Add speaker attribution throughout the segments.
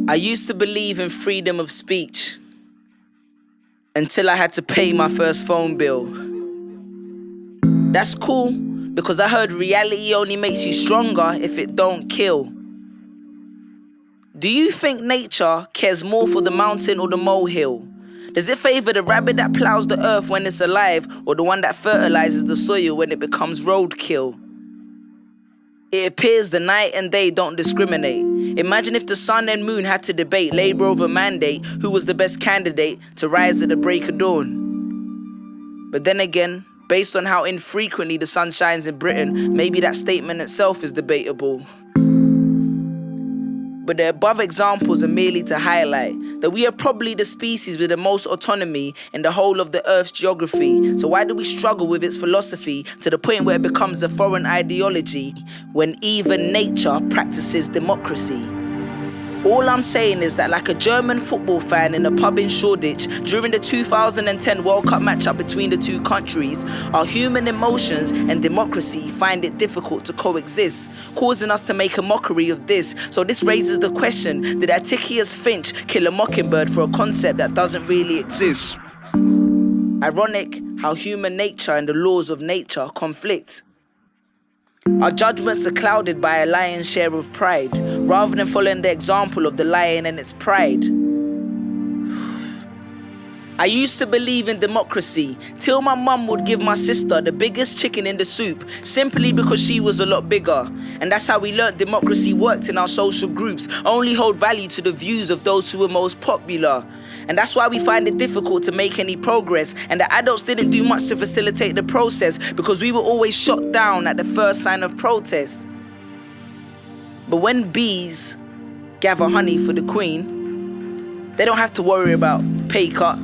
Speaker 1: I used to believe in freedom of speech until I had to pay my first phone bill. That's cool, because I heard reality only makes you stronger if it don't kill. Do you think nature cares more for the mountain or the molehill? Does it favor the rabbit that plows the earth when it's alive, or the one that fertilizes the soil when it becomes roadkill? It appears the night and day don't discriminate. Imagine if the sun and moon had to debate, labor over mandate, who was the best candidate to rise at the break of dawn. But then again, based on how infrequently the sun shines in Britain, maybe that statement itself is debatable. But the above examples are merely to highlight that we are probably the species with the most autonomy in the whole of the Earth's geography. So why do we struggle with its philosophy to the point where it becomes a foreign ideology when even nature practices democracy? All I'm saying is that, like a German football fan in a pub in Shoreditch during the 2010 World Cup matchup between the two countries, our human emotions and democracy find it difficult to coexist, causing us to make a mockery of this. So this raises the question, did Atticus Finch kill a mockingbird for a concept that doesn't really exist? Ironic how human nature and the laws of nature conflict. Our judgments are clouded by a lion's share of pride, rather than following the example of the lion and its pride. I used to believe in democracy, till my mum would give my sister the biggest chicken in the soup, simply because she was a lot bigger. And that's how we learnt democracy worked in our social groups, only hold value to the views of those who were most popular. And that's why we find it difficult to make any progress, and the adults didn't do much to facilitate the process, because we were always shot down at the first sign of protest. But when bees gather honey for the queen, they don't have to worry about pay cut,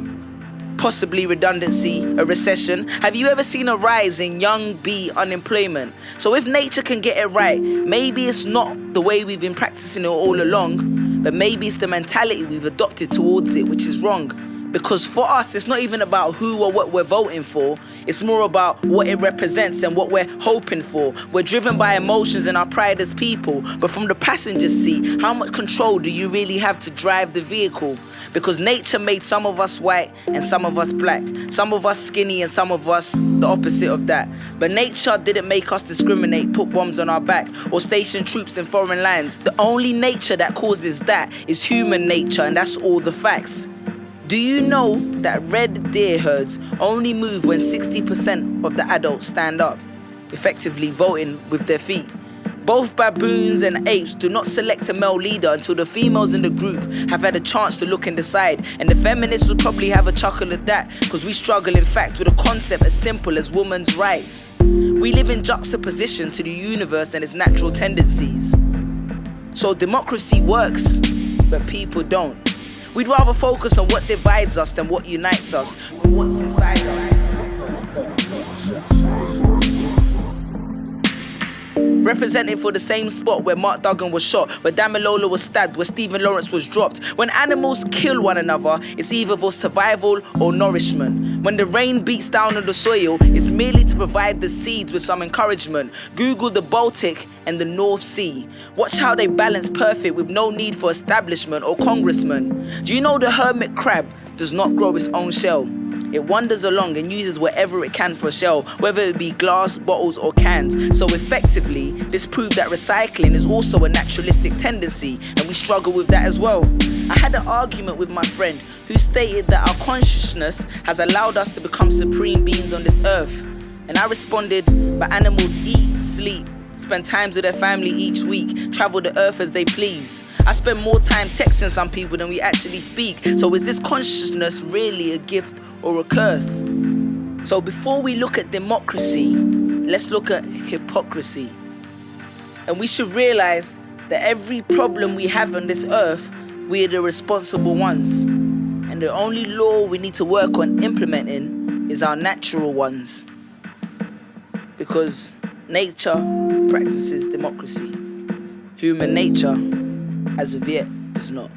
Speaker 1: possibly redundancy, a recession. Have you ever seen a rise in young bee unemployment? So if nature can get it right, maybe it's not the way we've been practicing it all along, but maybe it's the mentality we've adopted towards it which is wrong. Because for us, it's not even about who or what we're voting for. It's more about what it represents and what we're hoping for. We're driven by emotions and our pride as people. But from the passenger seat, how much control do you really have to drive the vehicle? Because nature made some of us white and some of us black. Some of us skinny and some of us the opposite of that. But nature didn't make us discriminate, put bombs on our back, or station troops in foreign lands. The only nature that causes that is human nature, and that's all the facts. Do you know that red deer herds only move when 60% of the adults stand up, effectively voting with their feet? Both baboons and apes do not select a male leader until the females in the group have had a chance to look and decide. And the feminists would probably have a chuckle at that, because we struggle in fact with a concept as simple as women's rights. We live in juxtaposition to the universe and its natural tendencies. So democracy works, but people don't. We'd rather focus on what divides us than what unites us, what's inside us. Representing for the same spot where Mark Duggan was shot, where Damilola was stabbed, where Stephen Lawrence was dropped. When animals kill one another, it's either for survival or nourishment. When the rain beats down on the soil, it's merely to provide the seeds with some encouragement. Google the Baltic and the North Sea. Watch how they balance perfect with no need for establishment or congressman. Do you know the hermit crab does not grow its own shell? It wanders along and uses whatever it can for a shell, whether it be glass, bottles or cans. So effectively, this proved that recycling is also a naturalistic tendency, and we struggle with that as well. I had an argument with my friend who stated that our consciousness has allowed us to become supreme beings on this earth. And I responded, but animals eat, sleep, spend time with their family each week, travel the earth as they please. I spend more time texting some people than we actually speak. So is this consciousness really a gift or a curse? So before we look at democracy, let's look at hypocrisy. And we should realize that every problem we have on this earth, we are the responsible ones. And the only law we need to work on implementing is our natural ones. Because nature practices democracy. Human nature, as of yet, does not.